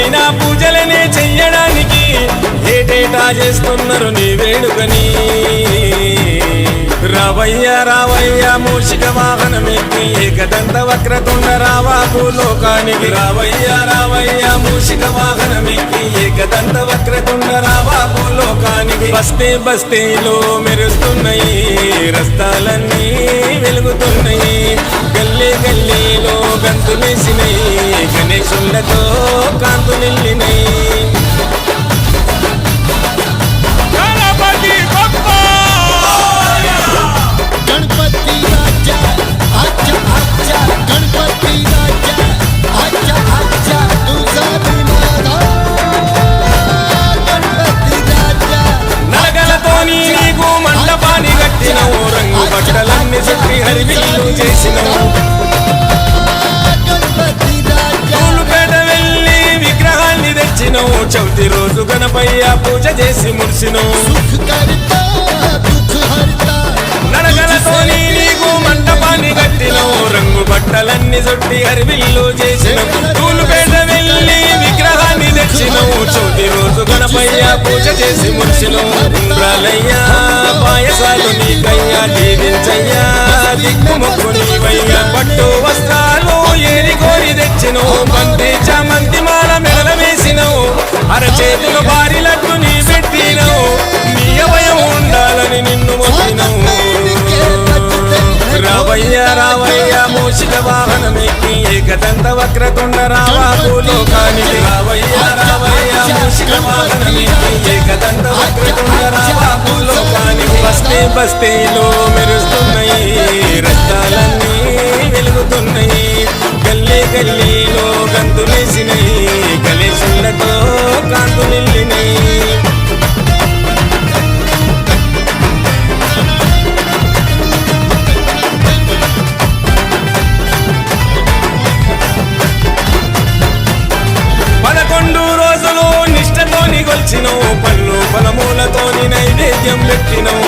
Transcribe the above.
ఏమైనా పూజలనే చెయ్యడానికి ఏటేటా చేస్తున్నారు నీ వేడుకని రావయ్య రావయ్య మూషిక వాహనమెక్కి ఏకదంత వక్రతుండ రావా భూలోకానికి రావయ్య రావయ్య మూషిక వాహనమెక్కి ఏకదంత వక్రతుండ రావా భూలోకానికి బస్తే బస్తీలో మెరుస్తున్నాయి రస్తాలన్నీ వెలుగుతున్నాయి గల్లీ గల్లీలో గంతులేసినాయి గణేశులతో కాంతులిల్లినాయి బట్టలన్నీ చుట్టి హరివిల్లు చేసినవు తూలుపేట వెళ్ళి విగ్రహాన్ని తెచ్చినవు చవితి రోజు గణపయ్య పూజ చేసి మురిసినవు నడగలతోని నీకు మంటపాన్ని కట్టినవు రంగు బట్టలన్నీ చుట్టి హరివిల్లు చేసినవు తూలుపేట వెళ్ళి విగ్రహాన్ని తెచ్చినవు చవితి రోజు గణపయ్య పూజ చేసి మురిసినవు ఉండ్రాలయ్యా పాయసాలు నీకయ్యా దీవించయ్యా దిక్కుముక్కు నీవయ్యా పట్టు వస్త్రాలు ఏరి కోరి తెచ్చినవు బంతి చామంతి మాల మెడల వేసినవు అరచేతులు భారీలకు నీ పెట్టినవు నీ అభయం ఉండాలని నిన్ను మొక్కినవు రావయ్య రావయ్య మూషిక వాహనమెక్కి ఏకదంత వక్రతుండ రావా భూలోకానికి రావయ్య రావయ్య మూషిక వాహనమెక్కి ఏకదంత వక్రతుండ రావా భూలోకానికి బస్తే బస్తీలో మెరుస్తున్నాయి రక్తాలన్నీ వెలుగుతున్నాయి గల్లీ గల్లీలో గంతులేసినాయి గణేశులతో కాంతులిల్లినాయి కొలిచినవు పళ్ళు ఫలమూలతోని నైవేద్యం పెట్టినవు